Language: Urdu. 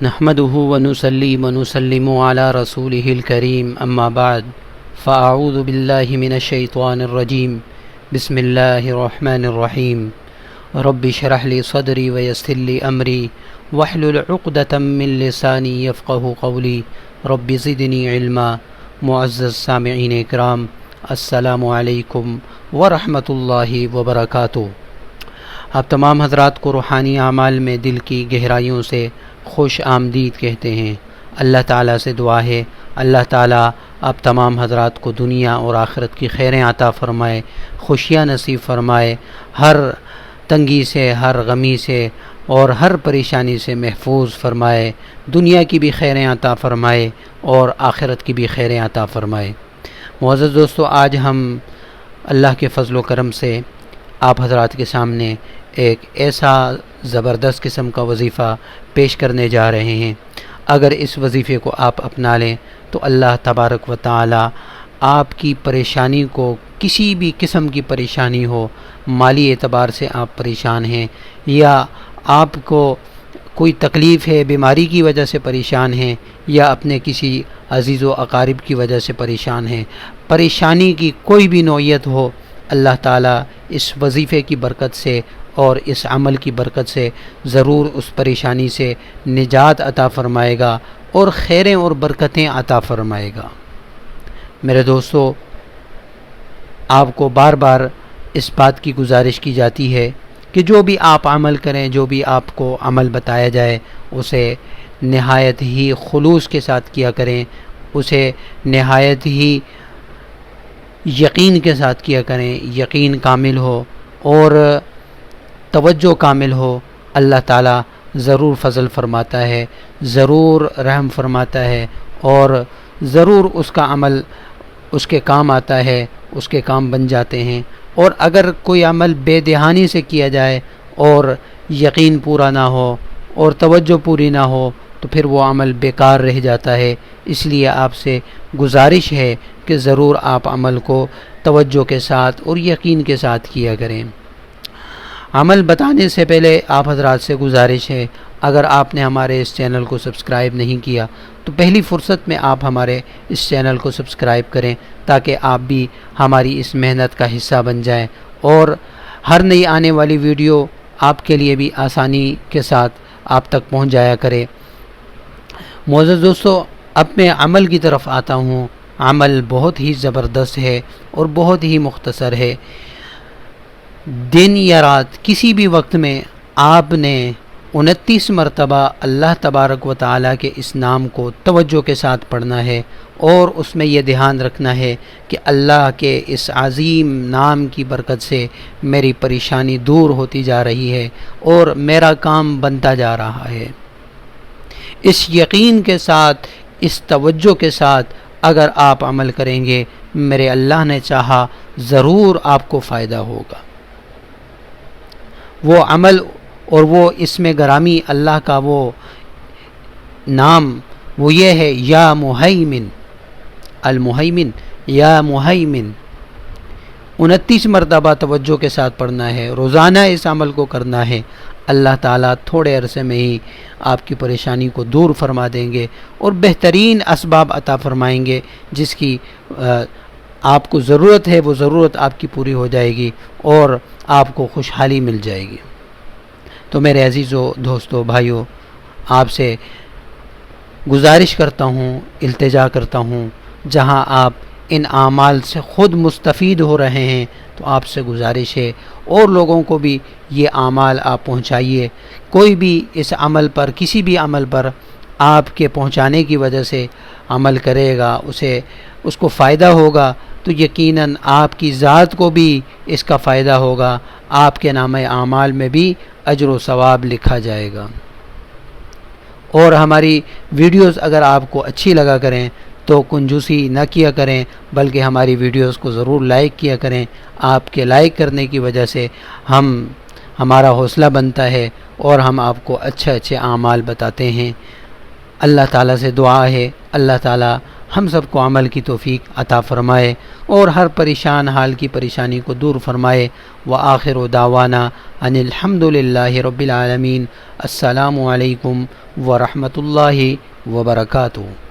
نحمده ونصلي ونسلم على رسوله الكريم اما بعد فاعوذ بالله من الشيطان الرجيم بسم الله الرحمن الرحيم رب اشرح لي صدري ويسر لي امري واحلل عقدة من لساني يفقهوا قولي رب زدني علما۔ معزز سامعین اکرام، السلام علیکم ورحمۃ اللہ وبرکاتہ۔ آپ تمام حضرات کو روحانی اعمال میں دل کی گہرائیوں سے خوش آمدید کہتے ہیں۔ اللہ تعالیٰ سے دعا ہے اللہ تعالیٰ آپ تمام حضرات کو دنیا اور آخرت کی خیریں عطا فرمائے، خوشیاں نصیب فرمائے، ہر تنگی سے، ہر غمی سے اور ہر پریشانی سے محفوظ فرمائے، دنیا کی بھی خیریں عطا فرمائے اور آخرت کی بھی خیریں عطا فرمائے۔ معزز دوستو، آج ہم اللہ کے فضل و کرم سے آپ حضرات کے سامنے ایک ایسا زبردست قسم کا وظیفہ پیش کرنے جا رہے ہیں۔ اگر اس وظیفے کو آپ اپنا لیں تو اللہ تبارک و تعالی آپ کی پریشانی کو، کسی بھی قسم کی پریشانی ہو، مالی اعتبار سے آپ پریشان ہیں یا آپ کو کوئی تکلیف ہے، بیماری کی وجہ سے پریشان ہیں یا اپنے کسی عزیز و اقارب کی وجہ سے پریشان ہیں، پریشانی کی کوئی بھی نوعیت ہو، اللہ تعالیٰ اس وظیفے کی برکت سے اور اس عمل کی برکت سے ضرور اس پریشانی سے نجات عطا فرمائے گا اور خیریں اور برکتیں عطا فرمائے گا۔ میرے دوستو، آپ کو بار بار اس بات کی گزارش کی جاتی ہے کہ جو بھی آپ عمل کریں، جو بھی آپ کو عمل بتایا جائے، اسے نہایت ہی خلوص کے ساتھ کیا کریں، اسے نہایت ہی یقین کے ساتھ کیا کریں، یقین کامل ہو اور توجہ کامل ہو۔ اللہ تعالیٰ ضرور فضل فرماتا ہے، ضرور رحم فرماتا ہے اور ضرور اس کا عمل اس کے کام آتا ہے، اس کے کام بن جاتے ہیں۔ اور اگر کوئی عمل بے دہانی سے کیا جائے اور یقین پورا نہ ہو اور توجہ پوری نہ ہو تو پھر وہ عمل بیکار رہ جاتا ہے۔ اس لیے آپ سے گزارش ہے کہ ضرور آپ عمل کو توجہ کے ساتھ اور یقین کے ساتھ کیا کریں۔ عمل بتانے سے پہلے آپ حضرات سے گزارش ہے، اگر آپ نے ہمارے اس چینل کو سبسکرائب نہیں کیا تو پہلی فرصت میں آپ ہمارے اس چینل کو سبسکرائب کریں تاکہ آپ بھی ہماری اس محنت کا حصہ بن جائیں اور ہر نئی آنے والی ویڈیو آپ کے لیے بھی آسانی کے ساتھ آپ تک پہنچ جایا کرے۔ معزز دوستو، اب میں عمل کی طرف آتا ہوں۔ عمل بہت ہی زبردست ہے اور بہت ہی مختصر ہے۔ دن یا رات کسی بھی وقت میں آپ نے 29 مرتبہ اللہ تبارک و تعالیٰ کے اس نام کو توجہ کے ساتھ پڑھنا ہے اور اس میں یہ دھیان رکھنا ہے کہ اللہ کے اس عظیم نام کی برکت سے میری پریشانی دور ہوتی جا رہی ہے اور میرا کام بنتا جا رہا ہے۔ اس یقین کے ساتھ، اس توجہ کے ساتھ اگر آپ عمل کریں گے، میرے اللہ نے چاہا ضرور آپ کو فائدہ ہوگا۔ وہ عمل اور وہ اسم گرامی اللہ کا وہ نام وہ یہ ہے یا مہیمن، المہیمن، یا مہیمن۔ 29 مرتبہ توجہ کے ساتھ پڑھنا ہے، روزانہ اس عمل کو کرنا ہے۔ اللہ تعالیٰ تھوڑے عرصے میں ہی آپ کی پریشانی کو دور فرما دیں گے اور بہترین اسباب عطا فرمائیں گے، جس کی آپ کو ضرورت ہے وہ ضرورت آپ کی پوری ہو جائے گی اور آپ کو خوشحالی مل جائے گی۔ تو میرے عزیزو، دوستو، بھائیو، آپ سے گزارش کرتا ہوں، التجا کرتا ہوں، جہاں آپ ان اعمال سے خود مستفید ہو رہے ہیں تو آپ سے گزارش ہے اور لوگوں کو بھی یہ اعمال آپ پہنچائیے۔ کوئی بھی اس عمل پر، کسی بھی عمل پر آپ کے پہنچانے کی وجہ سے عمل کرے گا، اس کو فائدہ ہوگا تو یقیناً آپ کی ذات کو بھی اس کا فائدہ ہوگا، آپ کے نامہ اعمال میں بھی اجر و ثواب لکھا جائے گا۔ اور ہماری ویڈیوز اگر آپ کو اچھی لگا کریں تو کنجوسی نہ کیا کریں، بلکہ ہماری ویڈیوز کو ضرور لائک کیا کریں۔ آپ کے لائک کرنے کی وجہ سے ہمارا حوصلہ بنتا ہے اور ہم آپ کو اچھے اعمال بتاتے ہیں۔ اللہ تعالیٰ سے دعا ہے اللہ تعالیٰ ہم سب کو عمل کی توفیق عطا فرمائے اور ہر پریشان حال کی پریشانی کو دور فرمائے۔ وآخر دعوانا ان الحمد للہ رب العالمین۔ السلام علیکم ورحمۃ اللہ وبرکاتہ۔